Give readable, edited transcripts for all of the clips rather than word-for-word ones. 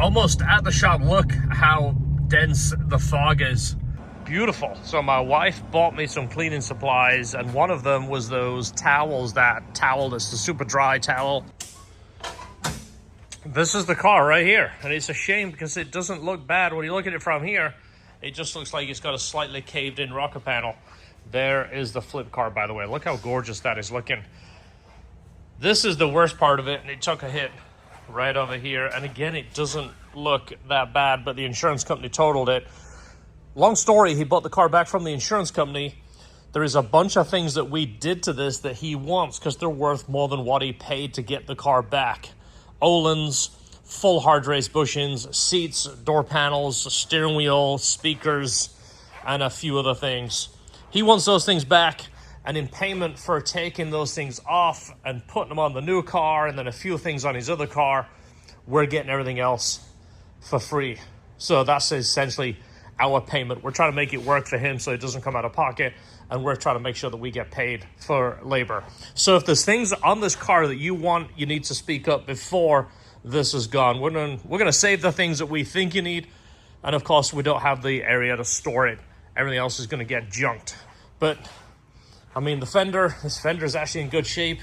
almost at the shop. Look how dense the fog is. Beautiful. So my wife bought me some cleaning supplies, and one of them was those towels, that towel that's the super dry towel. This is the car right here, and it's a shame because it doesn't look bad when you look at it from here. It just looks like it's got a slightly caved in rocker panel. There is the flip car, by the way. Look how gorgeous that is looking. This is the worst part of it, and it took a hit right over here. And again, it doesn't look that bad, but the insurance company totaled it. Long story, he bought the car back from the insurance company. There is a bunch of things that we did to this that he wants because they're worth more than what he paid to get the car back. Öhlins, full hard race bushings, seats, door panels, steering wheel, speakers, and a few other things. He wants those things back, and in payment for taking those things off and putting them on the new car and then a few things on his other car, we're getting everything else for free. So that's essentially our payment. We're trying to make it work for him so it doesn't come out of pocket, and we're trying to make sure that we get paid for labor. So if there's things on this car that you want, you need to speak up before this is gone. We're gonna save the things that we think you need, and of course we don't have the area to store it. Everything else is gonna get junked. But I mean, this fender is actually in good shape.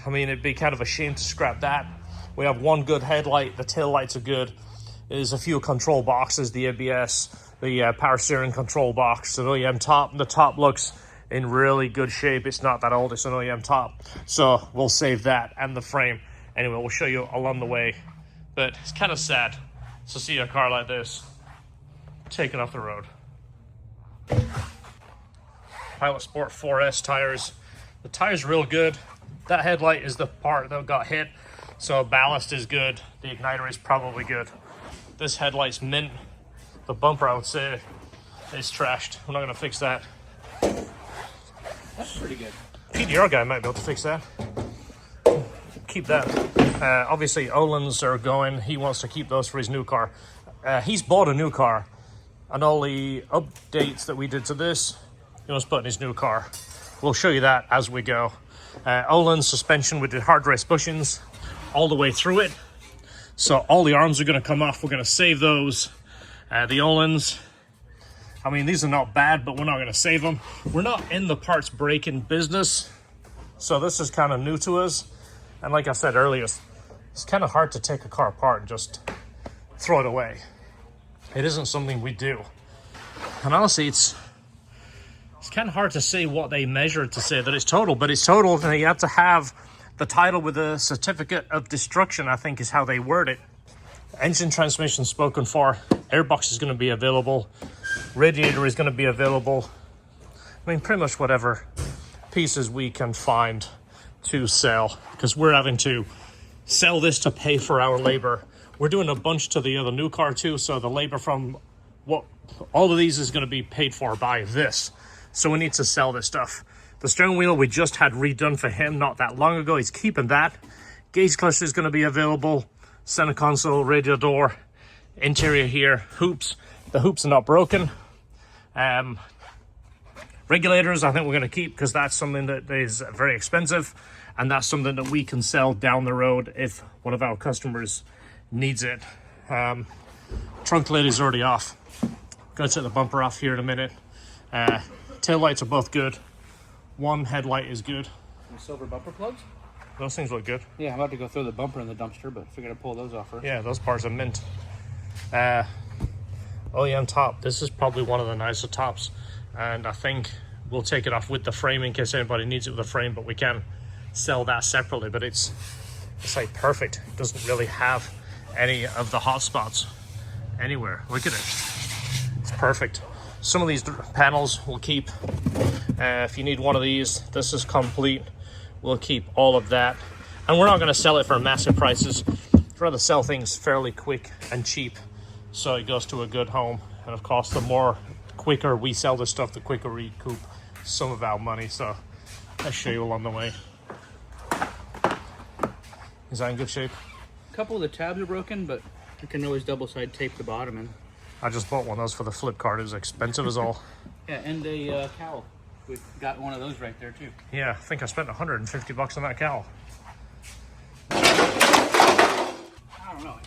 I mean, it'd be kind of a shame to scrap that. We have one good headlight, the tail lights are good. There's a few control boxes, the ABS, the power steering control box, an OEM top. The top looks in really good shape. It's not that old, it's an OEM top. So we'll save that and the frame. Anyway, we'll show you along the way. But it's kind of sad to see a car like this taken off the road. Pilot Sport 4S tires. The tire's real good. That headlight is the part that got hit. So ballast is good. The igniter is probably good. This headlight's mint. The bumper, I would say, is trashed. We're not gonna fix that. That's pretty good. PDR guy might be able to fix that. Keep that. Obviously, Öhlins are going. He wants to keep those for his new car. He's bought a new car, and all the updates that we did to this, he wants to put in his new car. We'll show you that as we go. Öhlins suspension, we did hard race bushings all the way through it. So all the arms are going to come off. We're going to save those. The Öhlins, I mean, these are not bad, but we're not going to save them. We're not in the parts breaking business, so this is kind of new to us. And like I said earlier, it's kind of hard to take a car apart and just throw it away. It isn't something we do. And honestly, it's kind of hard to say what they measured to say that it's total, but it's total, and you have to have the title with a certificate of destruction, I think is how they word it. Engine transmission spoken for. Airbox is going to be available. Radiator is going to be available. I mean, pretty much whatever pieces we can find to sell, because we're having to sell this to pay for our labor. We're doing a bunch to the other new car too, so the labor from what all of these is going to be paid for by this. So we need to sell this stuff. The steering wheel we just had redone for him not that long ago. He's keeping that. Gauge cluster is going to be available. Center console, radio door, interior here, hoops. The hoops are not broken. Regulators, I think we're going to keep because that's something that is very expensive, and that's something that we can sell down the road if one of our customers needs it. Trunk lid is already off. Going to take the bumper off here in a minute. Tail lights are both good. One headlight is good. And silver bumper plugs? Those things look good. Yeah, I'm about to go throw the bumper in the dumpster, but figured I'd pull those off first. Yeah, those parts are mint. OEM top. This is probably one of the nicer tops, and I think we'll take it off with the frame in case anybody needs it with a frame, but we can sell that separately. But it's like perfect. It doesn't really have any of the hot spots anywhere. Look at it. It's perfect. Some of these panels we'll keep. If you need one of these, this is complete. We'll keep all of that. And we're not going to sell it for massive prices. I'd rather sell things fairly quick and cheap so it goes to a good home. And of course, the more quicker we sell this stuff, the quicker we recoup some of our money. So I'll show you along the way. Is that in good shape? A couple of the tabs are broken, but you can always double side tape the bottom in. I just bought one of those for the flip card. It was expensive as all. Yeah, and a cowl. We've got one of those right there too. Yeah, I think I spent 150 bucks on that cowl. I don't know.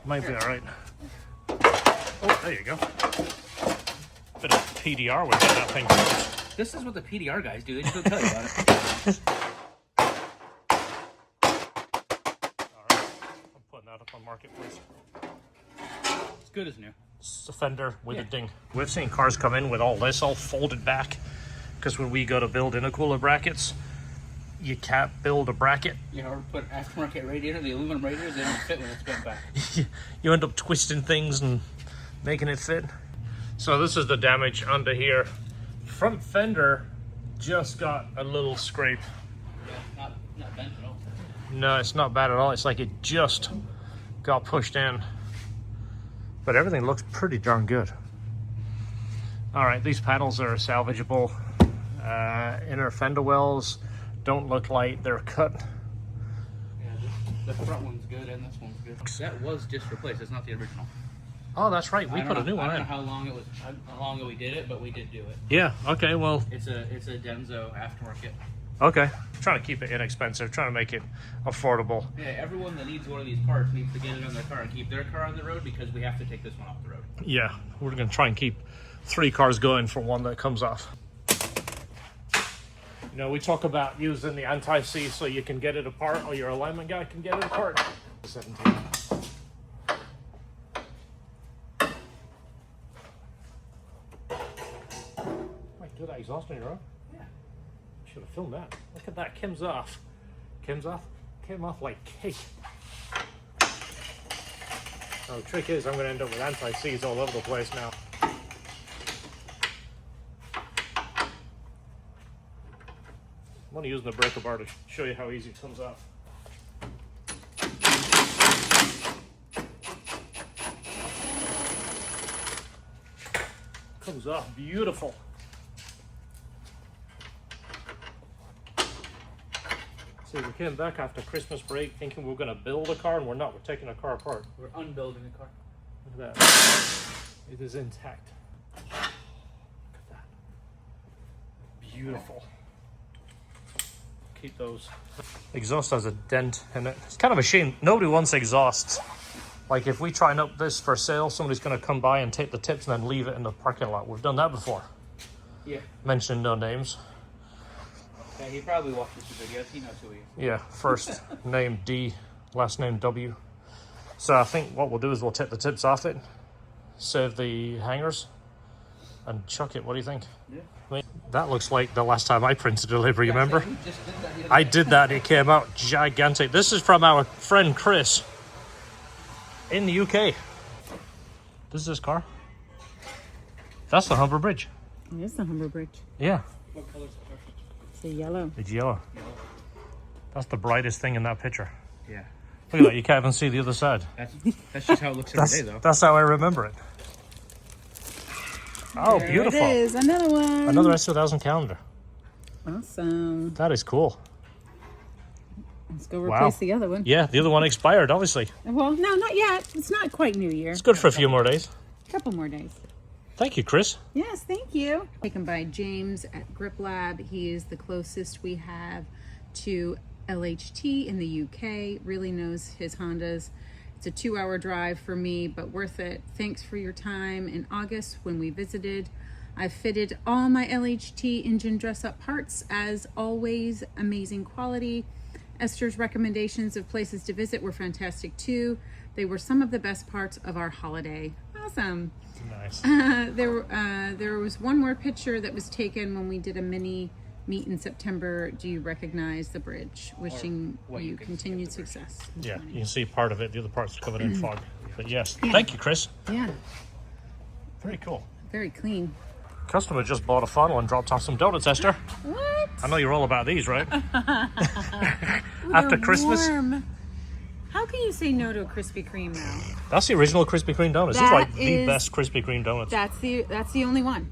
Might be all right. Oh, there you go. Bit of PDR with that thing. This is what the PDR guys do. They just don't tell you about it. All right, I'm putting that up on Marketplace. It's good as new. It's a fender with a ding. We've seen cars come in with all this all folded back, because when we go to build intercooler brackets, you can't build a bracket. Yeah, or put aftermarket radiator, the aluminum radiators, they don't fit when it's bent back. You end up twisting things and making it fit. So this is the damage under here. Front fender just got a little scrape. Yeah, not bent at all. No, it's not bad at all. It's like it just got pushed in. But everything looks pretty darn good. All right, these panels are salvageable. Inner fender wells don't look like they're cut. Yeah, the front one's good and this one's good. That was just replaced. It's not the original. Oh, that's right. We put a new one in. I don't know how long ago we did it, but we did do it. Yeah. Okay. Well. It's a Denso aftermarket. Okay. I'm trying to keep it inexpensive. Trying to make it affordable. Yeah. Everyone that needs one of these parts needs to get it on their car and keep their car on the road, because we have to take this one off the road. Yeah. We're gonna try and keep 3 cars going for one that comes off. You know, we talk about using the anti-seize so you can get it apart, or your alignment guy can get it apart. 17. Do that exhaust on your own? Yeah. Should have filmed that. Look at that. Kim's off. Came off like cake. Oh, the trick is I'm going to end up with anti-seize all over the place now. I'm only using the breaker bar to show you how easy it comes off. Comes off beautiful. See, we came back after Christmas break thinking we were going to build a car, and we're not. We're taking a car apart. We're unbuilding the car. Look at that. It is intact. Look at that. Beautiful. Keep those. Exhaust has a dent in it. It's kind of a shame. Nobody wants exhausts. Like, if we try and up this for sale, somebody's going to come by and take the tips and then leave it in the parking lot. We've done that before. Yeah. Mentioning no names. Yeah, he probably watches the videos. He knows who he is. Yeah, first name D, last name W. So I think what we'll do is we'll take the tips off it, save the hangers, and chuck it. What do you think? Yeah. I mean, that looks like the last time I printed a delivery, remember? So just did that I did that. It came out gigantic. This is from our friend Chris in the UK. This is his car. That's the Humber Bridge. It is the Humber Bridge. Yeah. What color's the car? It's a yellow. It's yellow. That's the brightest thing in that picture. Yeah. Look at that. You can't even see the other side. That's just how it looks every day, though. That's how I remember it. Oh, There beautiful. It is another one. Another S2000 calendar. Awesome. That is cool. Let's go replace Wow. the other one. Yeah, the other one expired, obviously. Well, no, not yet. It's not quite New Year. It's good for a few more days. A couple more days. Thank you, Chris. Yes, thank you. Taken by James at Grip Lab. He is the closest we have to LHT in the UK. Really knows his Hondas. It's a 2-hour drive for me, but worth it. Thanks for your time in August when we visited. I fitted all my LHT engine dress-up parts. As always, amazing quality. Esther's recommendations of places to visit were fantastic too. They were some of the best parts of our holiday. Awesome. Nice. There was one more picture that was taken when we did a mini meet in September. Do you recognize the bridge? Wishing you continued success. Yeah, you can see part of it. The other part's covered in fog. But yes, thank you, Chris. Yeah, Very cool. very clean. Customer just bought a funnel and dropped off some donuts, Esther. What? I know you're all about these, right? After Christmas. Warm. How can you say no to a Krispy Kreme now? That's the original Krispy Kreme donuts. These are like the best Krispy Kreme donuts. That's the only one.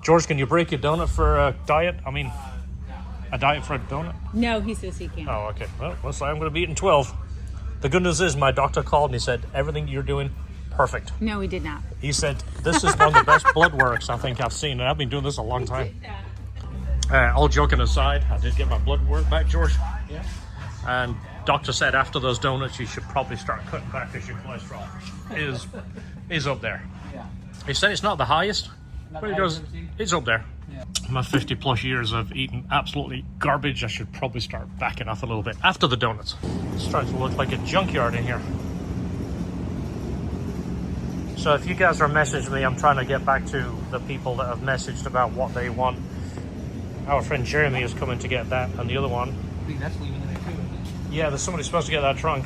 George, can you break your donut for a diet? I mean, a diet for a donut? No, he says he can't. Oh, okay. Well, looks like I'm going to be eating 12. The good news is my doctor called and he said, everything you're doing, perfect. No, he did not. He said, this is one of the best blood works I think I've seen. And I've been doing this a long time. All joking aside, I did get my blood work back, George. Yeah. And doctor said after those donuts you should probably start cutting back because your cholesterol is up there. Yeah. He said it's not the highest, Not but the he goes, highest I've seen? it's up there. Yeah. My 50 plus years of eating absolutely garbage, I should probably start backing off a little bit after the donuts. It's starting to look like a junkyard in here. So if you guys are messaging me, I'm trying to get back to the people that have messaged about what they want. Our friend Jeremy is coming to get that, and the other one. I think that's leaving there too, isn't it? Yeah, there's somebody supposed to get that trunk.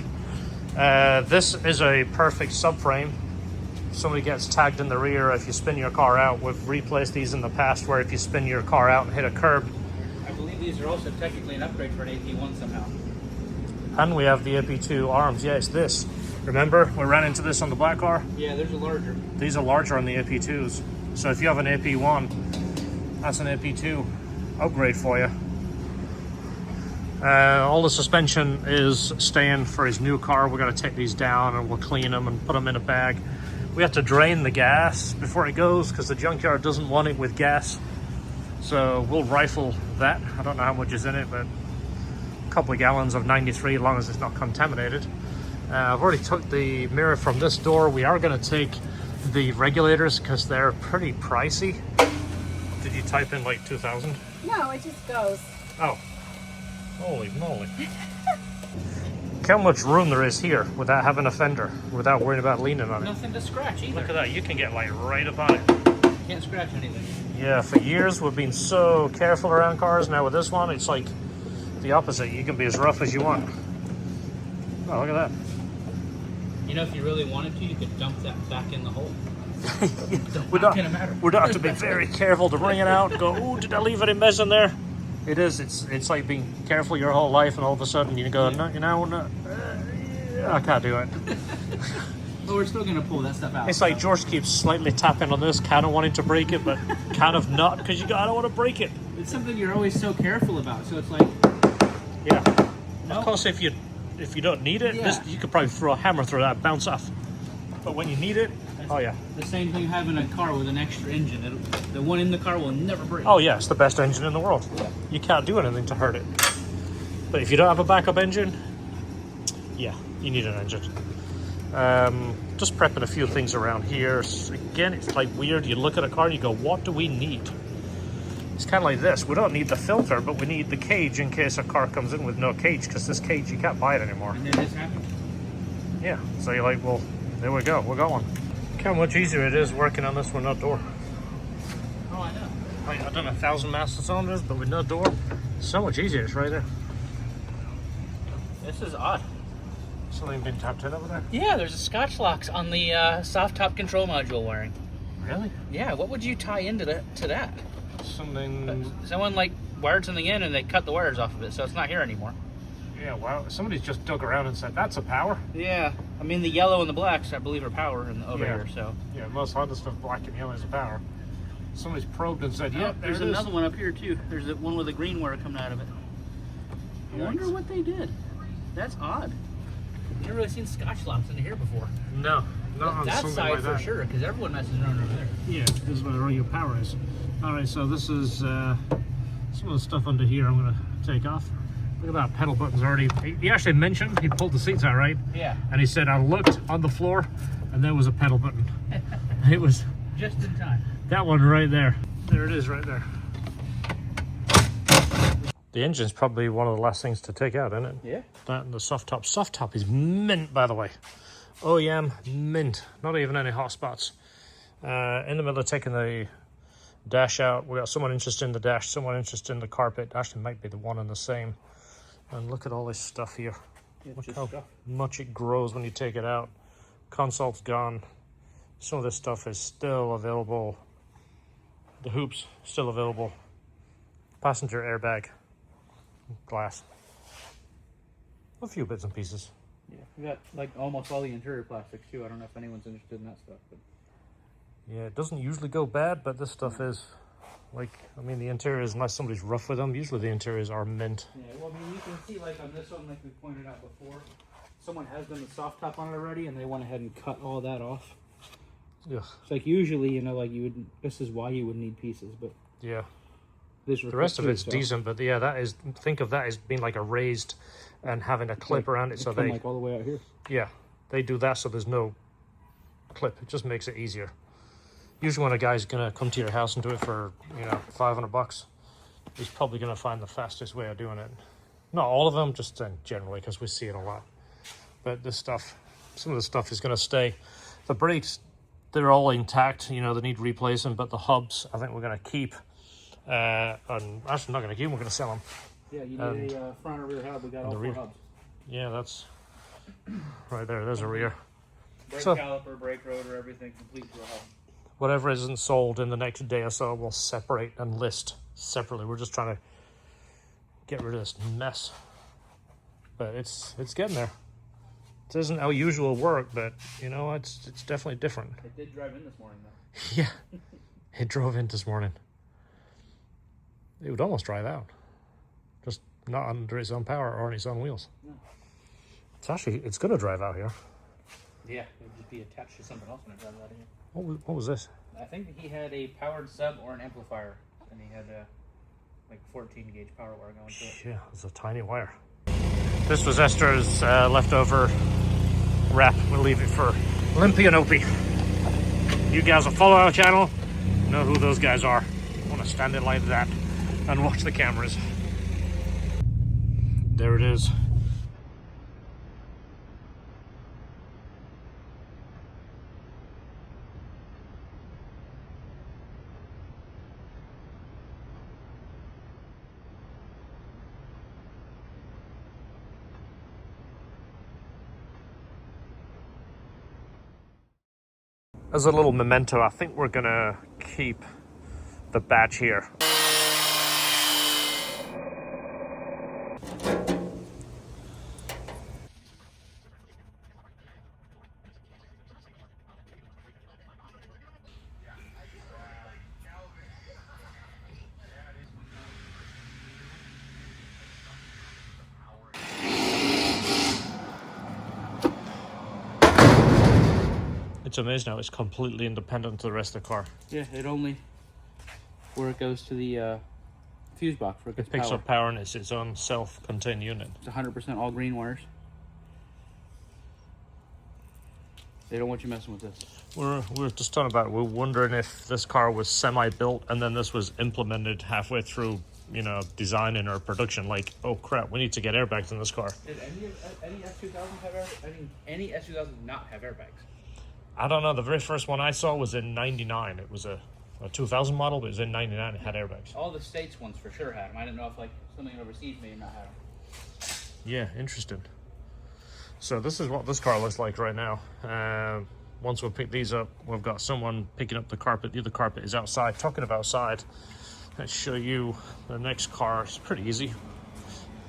This is a perfect subframe. Somebody gets tagged in the rear if you spin your car out. We've replaced these in the past where if you spin your car out and hit a curb. I believe these are also technically an upgrade for an AP1 somehow. And we have the AP2 arms. Yeah, it's this. Remember, we ran into this on the black car? Yeah, there's a larger. These are larger on the AP2s. So if you have an AP1, that's an AP2 upgrade for you. All the suspension is staying for his new car. We're going to take these down and we'll clean them and put them in a bag. We have to drain the gas before it goes because the junkyard doesn't want it with gas. So we'll rifle that. I don't know how much is in it, but a couple of gallons of 93 as long as it's not contaminated. I've already took the mirror from this door. We are going to take the regulators because they're pretty pricey. Did you type in like 2000? No, it just goes. Oh, holy moly. Look how much room there is here without having a fender, without worrying about leaning on it. Nothing to scratch either. Look at that, you can get like right up on it. Can't scratch anything. Yeah, for years we've been so careful around cars. Now with this one, it's like the opposite. You can be as rough as you want. Oh, look at that. You know, if you really wanted to, you could dump that back in the hole. We'd Not gonna matter. have to be very careful to bring it out and go, oh, did I leave any mess in there? It is. It's like being careful your whole life, and all of a sudden you go, no, I can't do it. But we're still gonna pull that stuff out. It's like George keeps slightly tapping on this, kind of wanting to break it, but kind of not, because you go, I don't want to break it. It's something you're always so careful about. So it's like, Yeah. no. Of course, if you don't need it, Yeah. you could probably throw a hammer through that, bounce off. But when you need it, oh yeah. The same thing having a car with an extra engine. The one in the car will never break. Oh yeah, it's the best engine in the world. Yeah. You can't do anything to hurt it. But if you don't have a backup engine, yeah, you need an engine. Just prepping a few things around here. Again, it's like weird. You look at a car and you go, what do we need? It's kind of like this. We don't need the filter, but we need the cage in case a car comes in with no cage, because this cage, you can't buy it anymore. And then this happened. Yeah, so you're like, well, there we go. We're going. Look how much easier it is working on this with no door. Oh, I know. Like, I've done 1,000 master cylinders, but with no door, so much easier. It's right there. This is odd. Something been tapped in over there? Yeah, there's a Scotch locks on the soft top control module wiring. Really? Yeah, what would you tie into that? Something. Someone like wired something in and they cut the wires off of it, so it's not here anymore. Yeah, wow. Somebody's just dug around and said, that's a power. Yeah, I mean the yellow and the blacks, I believe, are power over Yeah. here. So Yeah, most Honda stuff, black and yellow is a power. Somebody's probed and said, yeah, there's another one up here too. There's the one with the green wire coming out of it. I wonder what they did. That's odd. I've never really seen Scotch locks in here before. No, not on That something side like for that. sure, because everyone messes around over there. Yeah, this is where all your power is. All right, so this is some of the stuff under here I'm going to take off. Look at that, pedal button's already. He actually mentioned he pulled the seats out, right? Yeah. And he said, I looked on the floor and there was a pedal button. It was Just in time. that one right there. There it is right there. The engine's probably one of the last things to take out, isn't it? Yeah. That and the soft top. Soft top is mint, by the way. OEM mint. Not even any hot spots. In the middle of taking the dash out, we got someone interested in the dash, someone interested in the carpet. Actually, might be the one and the same. And look at all this stuff here. Look how much it grows when you take it out. Console's gone. Some of this stuff is still available. The hoops still available. Passenger airbag. Glass. A few bits and pieces. Yeah, we got like almost all the interior plastics too. I don't know if anyone's interested in that stuff, but Yeah, it doesn't usually go bad, but this stuff is like, I mean, the interiors, unless somebody's rough with them, usually the interiors are mint. yeah. Well, I mean, you can see like on this one, like we pointed out before, someone has done the soft top on it already, and they went ahead and cut all that off. Yeah. It's like usually, you know, like you would. This is why you would need pieces, but Yeah. The rest of it's decent, but yeah, that is, think of that as being like a raised and having a clip around it, so they like all the way out here. Yeah, they do that so there's no clip. It just makes it easier. Usually when a guy's gonna come to your house and do it for, you know, $500, he's probably gonna find the fastest way of doing it. Not all of them, just generally, because we see it a lot. But this stuff, some of the stuff is gonna stay. The brakes, they're all intact, you know, they need replacing, but the hubs, I think we're gonna keep. And actually not gonna keep them, we're gonna sell them. Yeah, you need a front or rear hub. We got all 4 hubs. Yeah, that's right there. There's a rear. Brake caliper, brake rotor, everything complete to a hub. Whatever isn't sold in the next day or so, we'll separate and list separately. We're just trying to get rid of this mess. But it's getting there. It isn't our usual work, but you know, it's definitely different. It did drive in this morning though. Yeah, it drove in this morning. It would almost drive out. Just not under its own power or on its own wheels. No. It's going to drive out here. Yeah, it would just be attached to something else when it drives out of here. What was this? I think he had a powered sub or an amplifier, and he had like 14 gauge power wire going to it. Yeah, it's a tiny wire. This was Esther's leftover wrap. We'll leave it for Limpy and Opie. You guys will follow our channel, know who those guys are. Want to stand it like that and watch the cameras. There it is. As a little memento, I think we're gonna keep the batch here. It's amazing how it's completely independent to the rest of the car. Yeah, it only where it goes to the fuse box where it gets picks up power and it's its own self-contained unit. It's 100% all green wires. They don't want you messing with this. We're just talking about it. We're wondering if this car was semi-built and then this was implemented halfway through, you know, designing or production. Like, oh crap, we need to get airbags in this car. Did any S2000 have airbags? I mean, any S2000 not have airbags? I don't know. The very first one I saw was in '99. It was a 2000 model, but it was in '99. It had airbags. All the States ones for sure had them. I didn't know if like something overseas may not have them. Yeah, interesting. So this is what this car looks like right now. Once we pick these up, we've got someone picking up the carpet. The other carpet is outside. Talking of outside, let's show you the next car. It's pretty easy.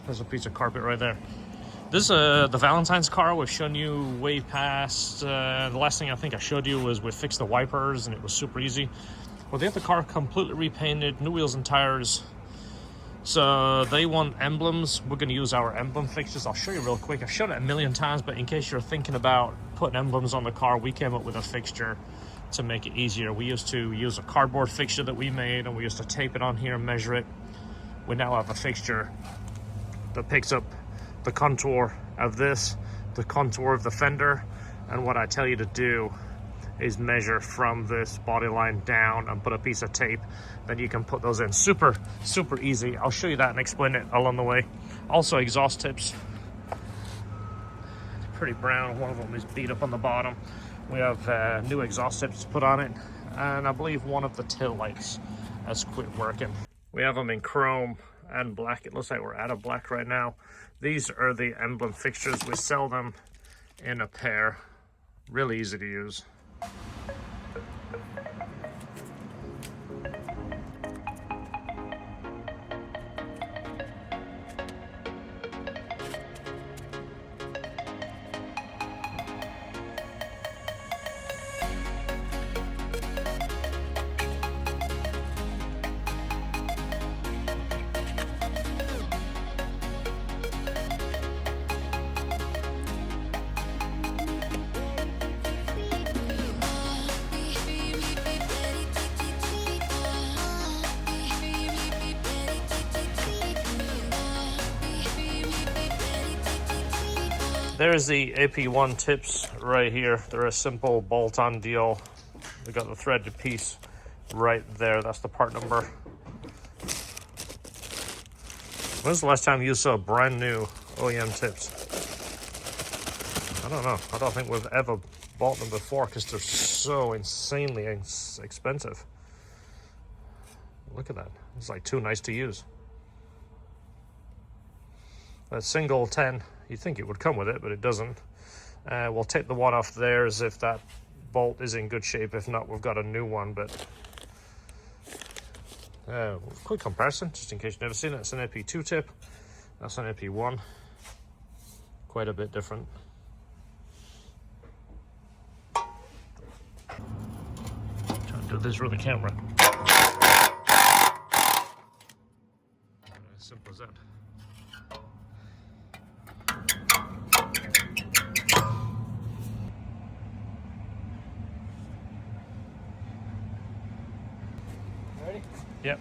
There's a piece of carpet right there. This is the Valentine's car we've shown you way past. The last thing I think I showed you was we fixed the wipers and it was super easy. Well, they have the car completely repainted, new wheels and tires. So they want emblems. We're going to use our emblem fixtures. I'll show you real quick. I've shown it a million times, but in case you're thinking about putting emblems on the car, we came up with a fixture to make it easier. We used to use a cardboard fixture that we made and we used to tape it on here and measure it. We now have a fixture that picks up the contour of this, the contour of the fender, and what I tell you to do is measure from this body line down and put a piece of tape. Then you can put those in. Super easy. I'll show you that and explain it along the way. Also, exhaust tips. Pretty brown. One of them is beat up on the bottom. We have new exhaust tips to put on it, and I believe one of the tail lights has quit working. We have them in chrome and black. It looks like we're out of black right now. These are the emblem fixtures. We sell them in a pair. Really easy to use. There's the AP1 tips right here. They're a simple bolt-on deal. We got the threaded piece right there. That's the part number. When's the last time you saw brand new OEM tips? I don't know. I don't think we've ever bought them before because they're so insanely expensive. Look at that. It's like too nice to use. A single 10, you'd think it would come with it, but it doesn't. We'll take the one off there as if that bolt is in good shape. If not, we've got a new one, but quick comparison, just in case you've never seen it. It's an AP2 tip. That's an AP1. Quite a bit different. Trying to do this with the camera. As simple as that. Ready? Yep.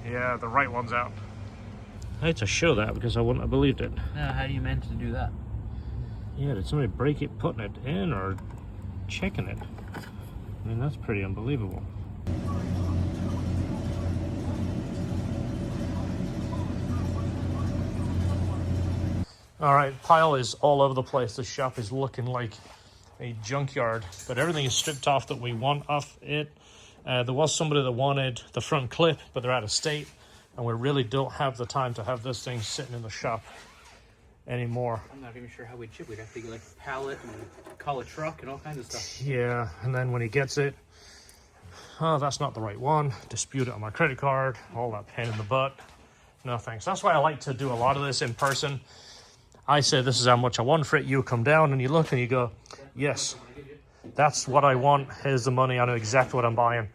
Yeah, the right one's out. I had to show that because I wouldn't have believed it. Now, how do you manage to do that? Yeah, did somebody break it putting it in or checking it? I mean, that's pretty unbelievable. All right, pile is all over the place. The shop is looking like a junkyard, but everything is stripped off that we want off it. There was somebody that wanted the front clip, but they're out of state, and we really don't have the time to have this thing sitting in the shop anymore. I'm not even sure how we'd ship. We'd have to get like a pallet and call a truck and all kinds of stuff. Yeah, and then when he gets it, oh, that's not the right one. Dispute it on my credit card. All that pain in the butt. No thanks. That's why I like to do a lot of this in person. I say this is how much I want for it. You come down and you look and you go, yes, that's what I want. Here's the money. I know exactly what I'm buying.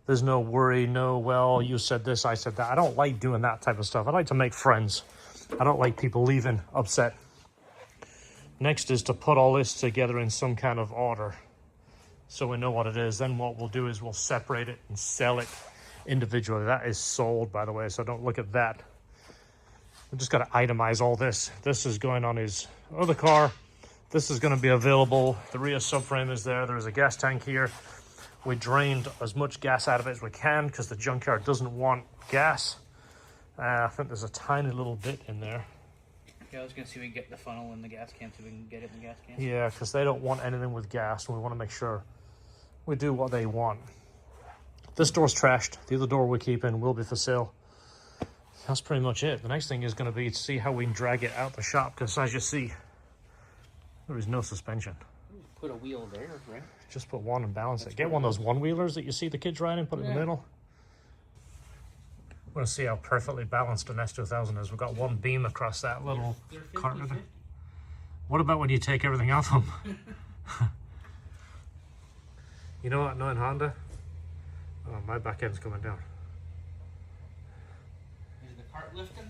There's no worry, no, well, you said this, I said that. I don't like doing that type of stuff. I like to make friends. I don't like people leaving upset. Next is to put all this together in some kind of order so we know what it is. Then what we'll do is we'll separate it and sell it individually. That is sold, by the way, so don't look at that. We just got to itemize all this. This is going on his other car. This is going to be available. The rear subframe is there. There's a gas tank here. We drained as much gas out of it as we can because the junkyard doesn't want gas. I think there's a tiny little bit in there. Yeah, I was going to see if we can get the funnel in the gas can so we can get it in the gas can. Yeah, because they don't want anything with gas, and we want to make sure we do what they want. This door's trashed. The other door we're keeping will be for sale. That's pretty much it. The next thing is going to be to see how we can drag it out the shop, because as you see, there is no suspension. Put a wheel there, right? Just put one and balance it. Get one of those one-wheelers that you see the kids riding, put it in the middle. We're going to see how perfectly balanced an S2000 is. We've got one beam across that little corner. What about when you take everything off them? You know what, knowing Honda? Oh, my back end's coming down. Is the cart lifting?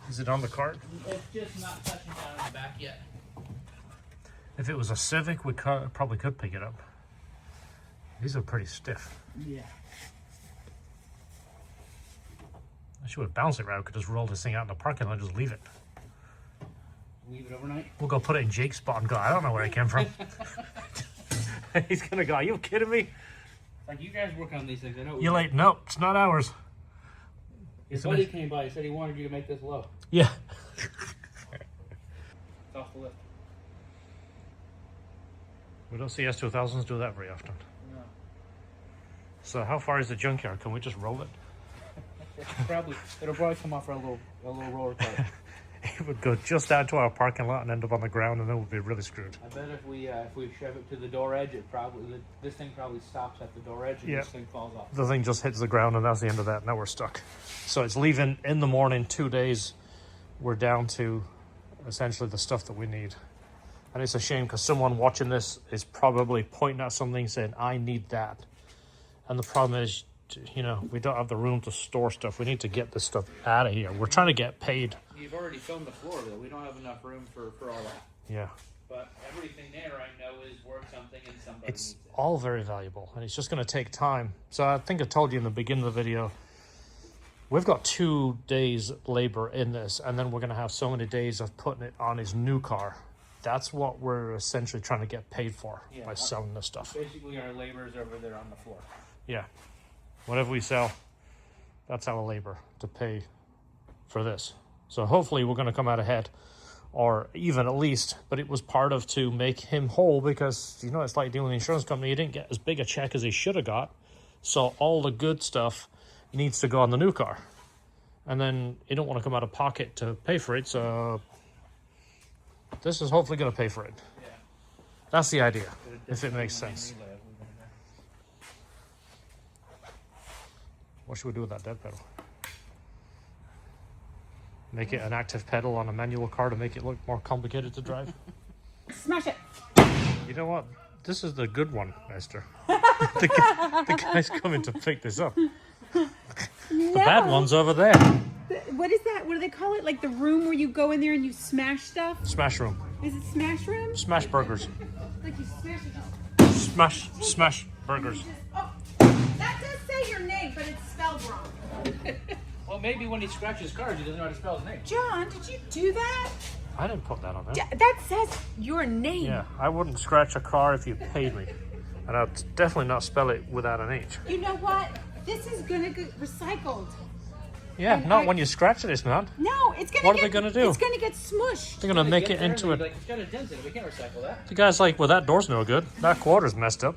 Is it on the cart? It's just not touching down in the back yet. If it was a Civic, we probably could pick it up. These are pretty stiff. Yeah. I should have bounced it right. We could just roll this thing out in the parking lot and just leave it. Leave it overnight? We'll go put it in Jake's spot and go, I don't know where it came from. He's going to go, are you kidding me? Like, you guys work on these things. I know. You're late. No, it's not ours. His buddy came by. He said he wanted you to make this low. Yeah. It's off the lift. We don't see S2000s do that very often. No. So how far is the junkyard? Can we just roll it? It'll probably come off our little roller cart. It would go just down to our parking lot and end up on the ground, and then we'll be really screwed. I bet if we shove it to the door edge, this thing probably stops at the door edge and this thing falls off. The thing just hits the ground, and that's the end of that. Now we're stuck. So it's leaving in the morning, 2 days. We're down to essentially the stuff that we need. And it's a shame because someone watching this is probably pointing at something saying, I need that. And the problem is, you know, we don't have the room to store stuff. We need to get this stuff out of here. We're trying to get paid. You've already filmed the floor, though. We don't have enough room for all that. Yeah. But everything there I know is worth something and somebody It's needs it. all very valuable, and it's just going to take time. So I think I told you in the beginning of the video, we've got 2 days labor in this, and then we're going to have so many days of putting it on his new car. That's what we're essentially trying to get paid for by selling this stuff. Basically, our laborers over there on the floor. Yeah. Whatever we sell, that's our labor to pay for this. So hopefully we're going to come out ahead, or even at least, but it was part of to make him whole, because, you know, it's like dealing with the insurance company. He didn't get as big a check as he should have got. So all the good stuff needs to go on the new car. And then you don't want to come out of pocket to pay for it. So this is hopefully going to pay for it. Yeah. That's the idea, if it makes sense. What should we do with that dead pedal? Make it an active pedal on a manual car to make it look more complicated to drive? Smash it. You know what? This is the good one, Esther. the guy's coming to pick this up. The bad one's over there. What is that? What do they call it? Like the room where you go in there and you smash stuff? Smash room. Is it smash room? Smash burgers. Like you smash it just... Smash burgers. Oh, that does say your name, but it's spelled wrong. Well, maybe when he scratches cars, he doesn't know how to spell his name. John, did you do that? I didn't put that on there. That says your name. Yeah, I wouldn't scratch a car if you paid me. And I'd definitely not spell it without an H. You know what? This is gonna get recycled. Yeah, And not when you scratch this, man. No, it's gonna. What are they gonna do? It's gonna get smushed. They're gonna make it into Like, a... it's got a dent in it. We can't recycle that. The guy's like, well, that door's no good. That quarter's messed up.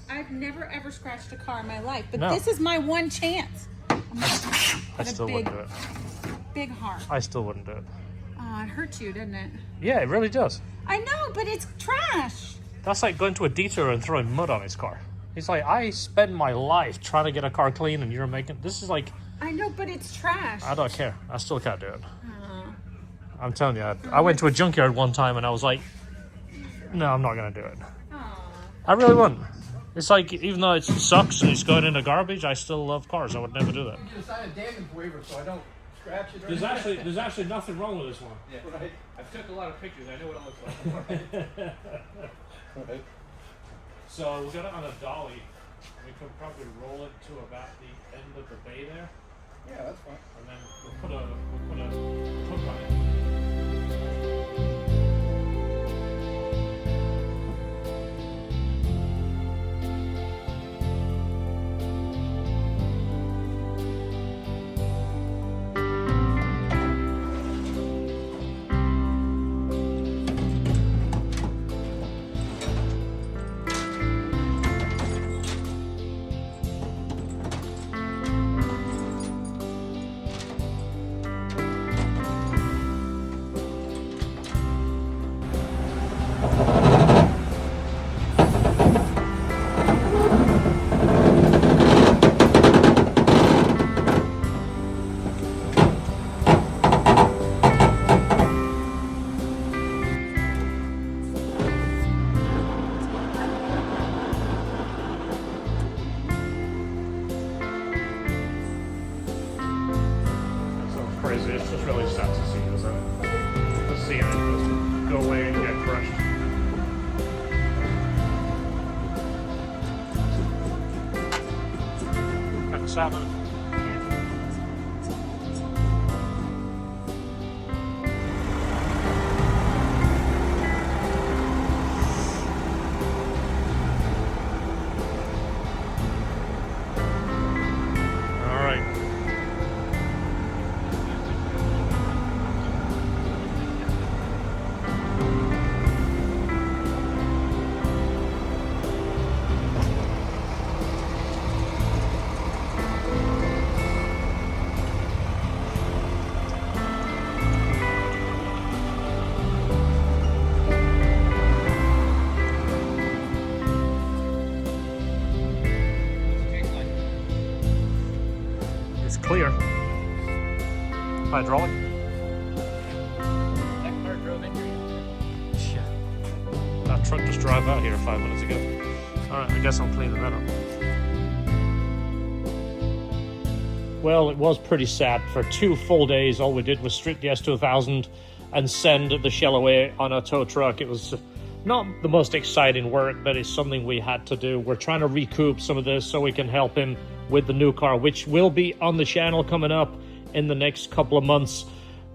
I've never ever scratched a car in my life, but No. this is my one chance. I still wouldn't do it. Big heart. I still wouldn't do it. Oh, it hurts you, doesn't it? Yeah, it really does. I know, but it's trash. That's like going to a detour and throwing mud on his car. He's like, I spend my life trying to get a car clean, and you're making... This is like... I know, but it's trash. I don't care. I still can't do it. I'm telling you, I went to a junkyard one time, and I was like, no, I'm not going to do it. I really wouldn't. It's like, even though it sucks and it's going in the garbage, I still love cars. I would never do that. You can sign a damage waiver so I don't scratch it. There's actually nothing wrong with this one. Yeah. Right. I've took a lot of pictures. I know what it looks like. Right. So we got it on a dolly. We could probably roll it to about the end of the bay there, Yeah, that's fine. and then we'll put a hook on it. Crazy. It's just really sad to see, isn't it? Just seeing it just go away and get crushed. Kind of sad. All right. It's clear. Hydraulic. That car drove into you. Shit. That truck just drove out here 5 minutes ago. Alright, I guess I'm cleaning that up. Well, it was pretty sad. For 2 full days, all we did was strip the S2000 and send the shell away on a tow truck. It was not the most exciting work, but it's something we had to do. We're trying to recoup some of this so we can help him with the new car, which will be on the channel coming up in the next couple of months.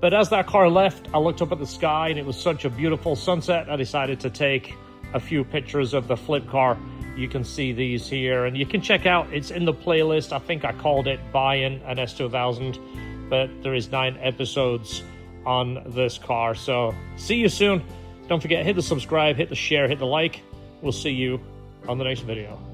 But as that car left, I looked up at the sky and it was such a beautiful sunset. I decided to take a few pictures of the flip car. You can see these here, and you can check out, it's in the playlist. I think I called it Buying an S2000, but there is 9 episodes on this car. So see you soon. Don't forget, hit the subscribe, hit the share, hit the like. We'll see you on the next video.